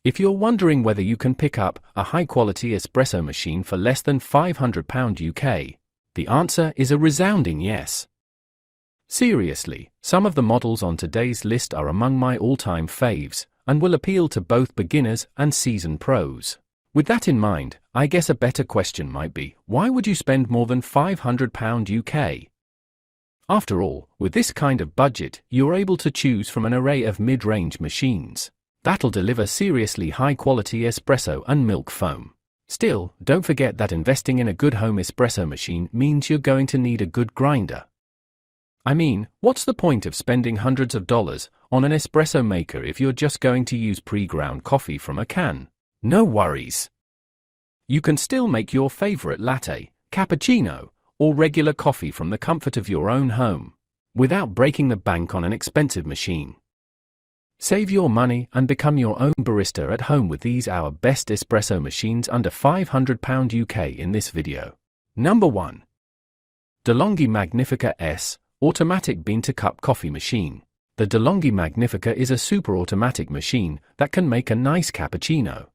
If you're wondering whether you can pick up a high-quality espresso machine for less than £500 UK, the answer is a resounding yes. Seriously, some of the models on today's list are among my all-time faves, and will appeal to both beginners and seasoned pros. With that in mind, I guess a better question might be, why would you spend more than £500 UK? After all, with this kind of budget, you're able to choose from an array of mid-range machines that'll deliver seriously high-quality espresso and milk foam. Still, don't forget that investing in a good home espresso machine means you're going to need a good grinder. I mean, what's the point of spending hundreds of dollars on an espresso maker if you're just going to use pre-ground coffee from a can? No worries. You can still make your favorite latte, cappuccino, or regular coffee from the comfort of your own home, without breaking the bank on an expensive machine. Save your money and become your own barista at home with these our best espresso machines under £500 UK in this video. Number 1. DeLongi Magnifica S Automatic Bean-to-Cup Coffee Machine. The DeLongi Magnifica is a super automatic machine that can make a nice cappuccino.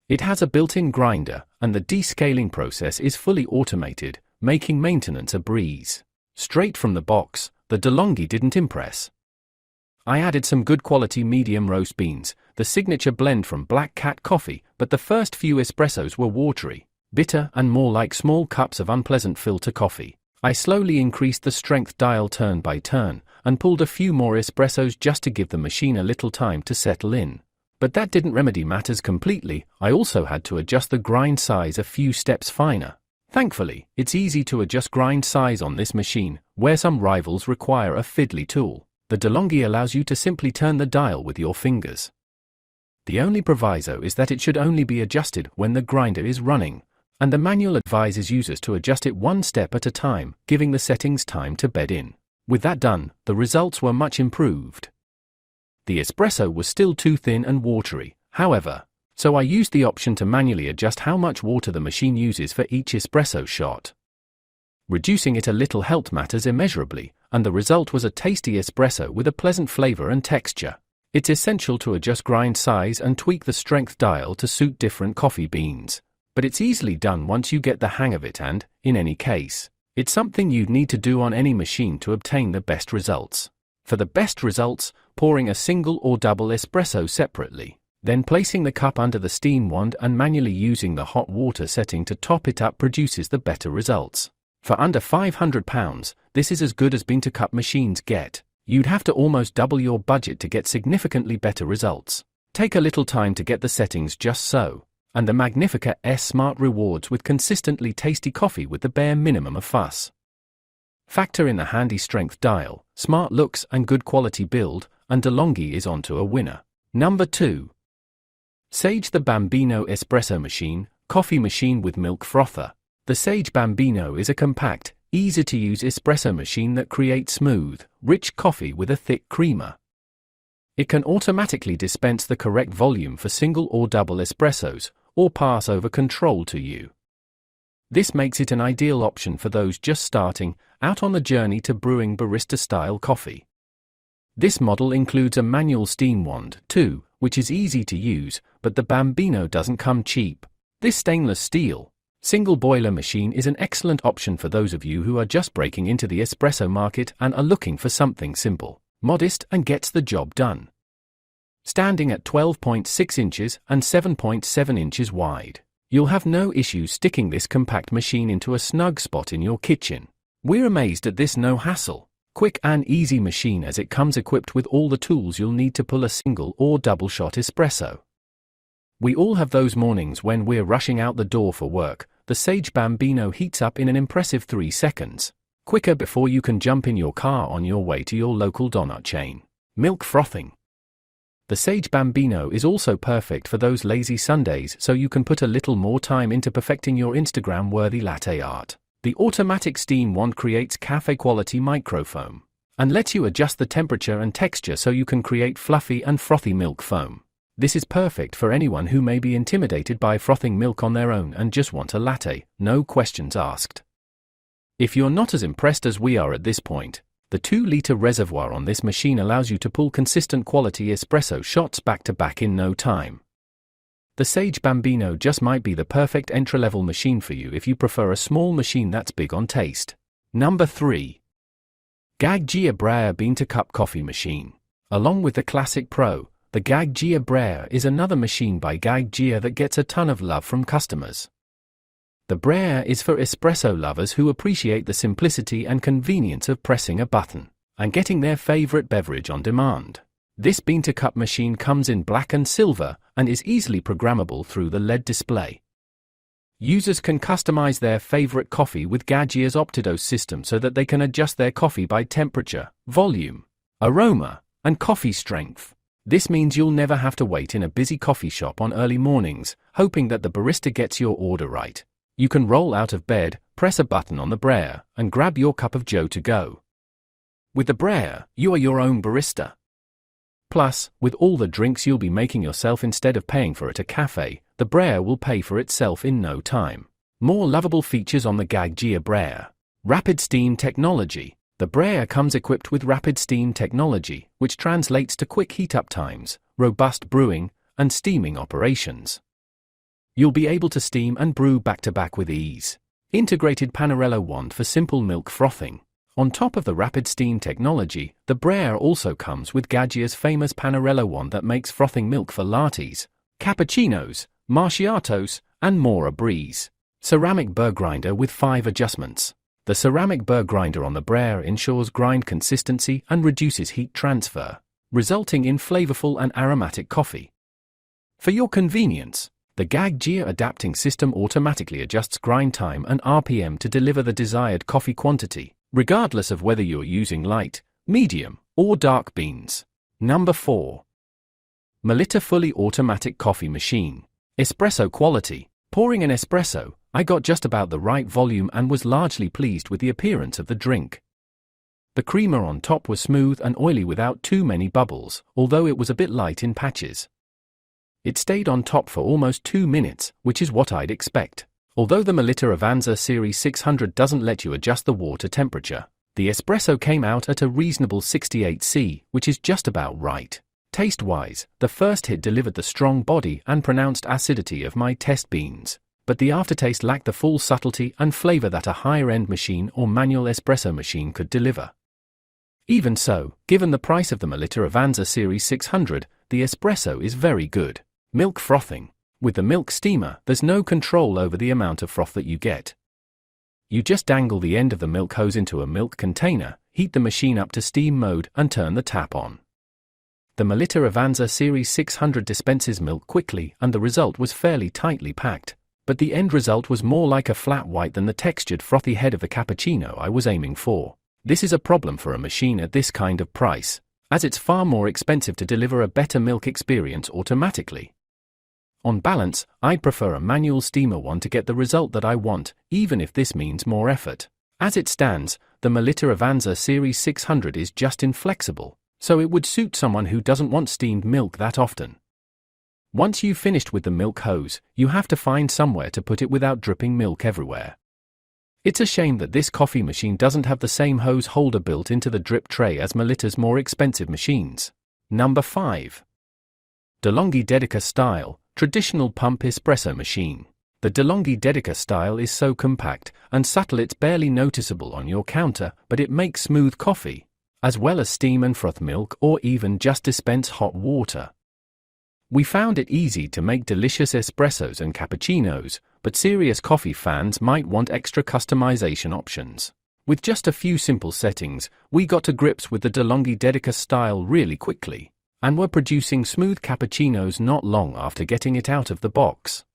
It has a built-in grinder, and the descaling process is fully automated, making maintenance a breeze. Straight from the box, the DeLongi didn't impress. I added some good quality medium roast beans, the signature blend from Black Cat Coffee, but the first few espressos were watery, bitter and more like small cups of unpleasant filter coffee. I slowly increased the strength dial turn by turn, and pulled a few more espressos just to give the machine a little time to settle in. But that didn't remedy matters completely. I also had to adjust the grind size a few steps finer. Thankfully, it's easy to adjust grind size on this machine, where some rivals require a fiddly tool. The DeLongi allows you to simply turn the dial with your fingers. The only proviso is that it should only be adjusted when the grinder is running, and the manual advises users to adjust it one step at a time, giving the settings time to bed in. With that done, the results were much improved. The espresso was still too thin and watery, however, so I used the option to manually adjust how much water the machine uses for each espresso shot. Reducing it a little helped matters immeasurably, and the result was a tasty espresso with a pleasant flavor and texture. It's essential to adjust grind size and tweak the strength dial to suit different coffee beans, but it's easily done once you get the hang of it and, in any case, it's something you'd need to do on any machine to obtain the best results. For the best results, pouring a single or double espresso separately, then placing the cup under the steam wand and manually using the hot water setting to top it up produces the better results. For under £500, this is as good as bean-to-cup machines get. You'd have to almost double your budget to get significantly better results. Take a little time to get the settings just so, and the Magnifica S Smart rewards with consistently tasty coffee with the bare minimum of fuss. Factor in the handy strength dial, smart looks and good quality build, and DeLongi is onto a winner. Number 2. Sage the Bambino Espresso Machine, Coffee Machine with Milk Frother. The Sage Bambino is a compact, easy-to-use espresso machine that creates smooth, rich coffee with a thick creamer. It can automatically dispense the correct volume for single or double espressos, or pass over control to you. This makes it an ideal option for those just starting out on the journey to brewing barista-style coffee. This model includes a manual steam wand, too, which is easy to use, but the Bambino doesn't come cheap. This stainless steel, single boiler machine is an excellent option for those of you who are just breaking into the espresso market and are looking for something simple, modest and gets the job done. Standing at 12.6 inches and 7.7 inches wide, you'll have no issues sticking this compact machine into a snug spot in your kitchen. We're amazed at this no-hassle, quick and easy machine as it comes equipped with all the tools you'll need to pull a single or double shot espresso. We all have those mornings when we're rushing out the door for work. The Sage Bambino heats up in an impressive 3 seconds, quicker before you can jump in your car on your way to your local donut chain. Milk frothing. The Sage Bambino is also perfect for those lazy Sundays, so you can put a little more time into perfecting your Instagram-worthy latte art. The automatic steam wand creates cafe-quality microfoam and lets you adjust the temperature and texture so you can create fluffy and frothy milk foam. This is perfect for anyone who may be intimidated by frothing milk on their own and just want a latte, no questions asked. If you're not as impressed as we are at this point, the 2-liter reservoir on this machine allows you to pull consistent quality espresso shots back to back in no time. The Sage Bambino just might be the perfect entry-level machine for you if you prefer a small machine that's big on taste. Number 3. Gaggia Breer Bean-to-Cup Coffee Machine. Along with the Classic Pro, the Gaggia Breer is another machine by Gaggia that gets a ton of love from customers. The Brera is for espresso lovers who appreciate the simplicity and convenience of pressing a button and getting their favorite beverage on demand. This bean-to-cup machine comes in black and silver and is easily programmable through the LED display. Users can customize their favorite coffee with Gaggia's Optidos system so that they can adjust their coffee by temperature, volume, aroma, and coffee strength. This means you'll never have to wait in a busy coffee shop on early mornings, hoping that the barista gets your order right. You can roll out of bed, press a button on the Brera, and grab your cup of Joe to go. With the Brera, you are your own barista. Plus, with all the drinks you'll be making yourself instead of paying for at a cafe, the Brera will pay for itself in no time. More lovable features on the Gaggia Breer. Rapid steam technology. The Brera comes equipped with rapid steam technology, which translates to quick heat-up times, robust brewing, and steaming operations. You'll be able to steam and brew back-to-back with ease. Integrated Panarello wand for simple milk frothing. On top of the rapid steam technology, the Brera also comes with Gaggia's famous Panarello wand that makes frothing milk for lattes, cappuccinos, macchiatos, and more a breeze. Ceramic burr grinder with 5 adjustments. The ceramic burr grinder on the Brera ensures grind consistency and reduces heat transfer, resulting in flavorful and aromatic coffee. For your convenience, the Gaggia adapting system automatically adjusts grind time and RPM to deliver the desired coffee quantity, regardless of whether you're using light, medium, or dark beans. Number 4. Melitta Fully Automatic Coffee Machine. Espresso quality. Pouring an espresso, I got just about the right volume and was largely pleased with the appearance of the drink. The creamer on top was smooth and oily without too many bubbles, although it was a bit light in patches. It stayed on top for almost 2 minutes, which is what I'd expect. Although the Melitta Avanza Series 600 doesn't let you adjust the water temperature, the espresso came out at a reasonable 68°C, which is just about right. Taste-wise, the first hit delivered the strong body and pronounced acidity of my test beans, but the aftertaste lacked the full subtlety and flavor that a higher-end machine or manual espresso machine could deliver. Even so, given the price of the Melitta Avanza Series 600, the espresso is very good. Milk frothing. With the milk steamer, there's no control over the amount of froth that you get. You just dangle the end of the milk hose into a milk container, heat the machine up to steam mode, and turn the tap on. The Melitta Avanza Series 600 dispenses milk quickly, and the result was fairly tightly packed, but the end result was more like a flat white than the textured frothy head of the cappuccino I was aiming for. This is a problem for a machine at this kind of price, as it's far more expensive to deliver a better milk experience automatically. On balance, I'd prefer a manual steamer one to get the result that I want, even if this means more effort. As it stands, the Melitta Avanza Series 600 is just inflexible, so it would suit someone who doesn't want steamed milk that often. Once you've finished with the milk hose, you have to find somewhere to put it without dripping milk everywhere. It's a shame that this coffee machine doesn't have the same hose holder built into the drip tray as Melitta's more expensive machines. Number 5. DeLongi Dedica Style Traditional Pump Espresso Machine. The DeLongi Dedica style is so compact and subtle it's barely noticeable on your counter, but it makes smooth coffee, as well as steam and froth milk or even just dispense hot water. We found it easy to make delicious espressos and cappuccinos, but serious coffee fans might want extra customization options. With just a few simple settings, we got to grips with the DeLongi Dedica style really quickly, and were producing smooth cappuccinos not long after getting it out of the box.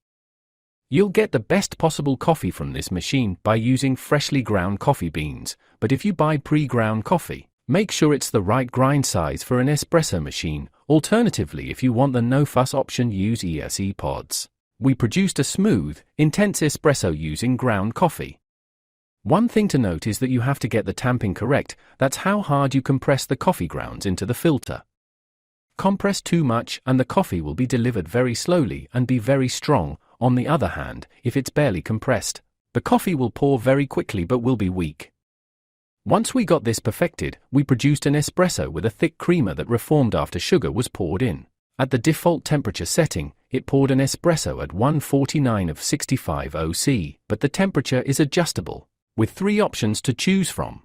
You'll get the best possible coffee from this machine by using freshly ground coffee beans, but if you buy pre-ground coffee, make sure it's the right grind size for an espresso machine. Alternatively, if you want the no-fuss option, use ESE pods. We produced a smooth, intense espresso using ground coffee. One thing to note is that you have to get the tamping correct. That's how hard you compress the coffee grounds into the filter. Compress too much and the coffee will be delivered very slowly and be very strong. On the other hand, if it's barely compressed, the coffee will pour very quickly but will be weak. Once we got this perfected, we produced an espresso with a thick creamer that reformed after sugar was poured in. At the default temperature setting, it poured an espresso at 149 of 65 OC, but the temperature is adjustable, with 3 options to choose from.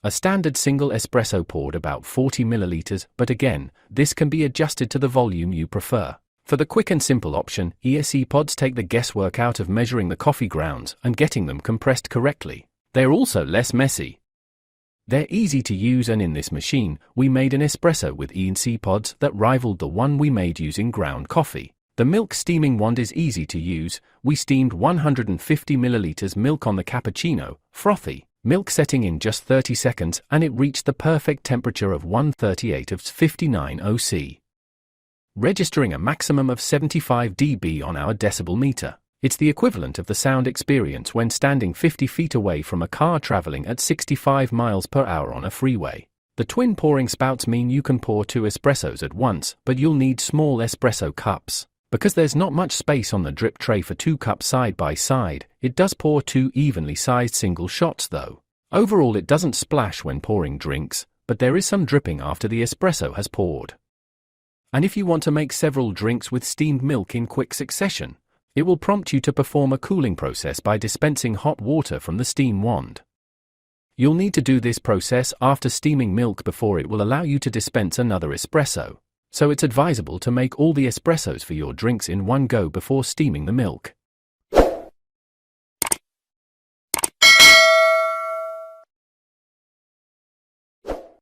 A standard single espresso poured about 40 milliliters, but again, this can be adjusted to the volume you prefer. For the quick and simple option, ESE pods take the guesswork out of measuring the coffee grounds and getting them compressed correctly. They're also less messy. They're easy to use, and in this machine, we made an espresso with ESE pods that rivaled the one we made using ground coffee. The milk steaming wand is easy to use. We steamed 150 milliliters milk on the cappuccino, frothy milk setting in just 30 seconds, and it reached the perfect temperature of 138 of 59 OC, registering a maximum of 75 dB on our decibel meter. It's the equivalent of the sound experience when standing 50 feet away from a car traveling at 65 miles per hour on a freeway. The twin pouring spouts mean you can pour 2 espressos at once, but you'll need small espresso cups. Because there's not much space on the drip tray for 2 cups side by side, it does pour 2 evenly sized single shots though. Overall, it doesn't splash when pouring drinks, but there is some dripping after the espresso has poured. And if you want to make several drinks with steamed milk in quick succession, it will prompt you to perform a cooling process by dispensing hot water from the steam wand. You'll need to do this process after steaming milk before it will allow you to dispense another espresso, so it's advisable to make all the espressos for your drinks in one go before steaming the milk.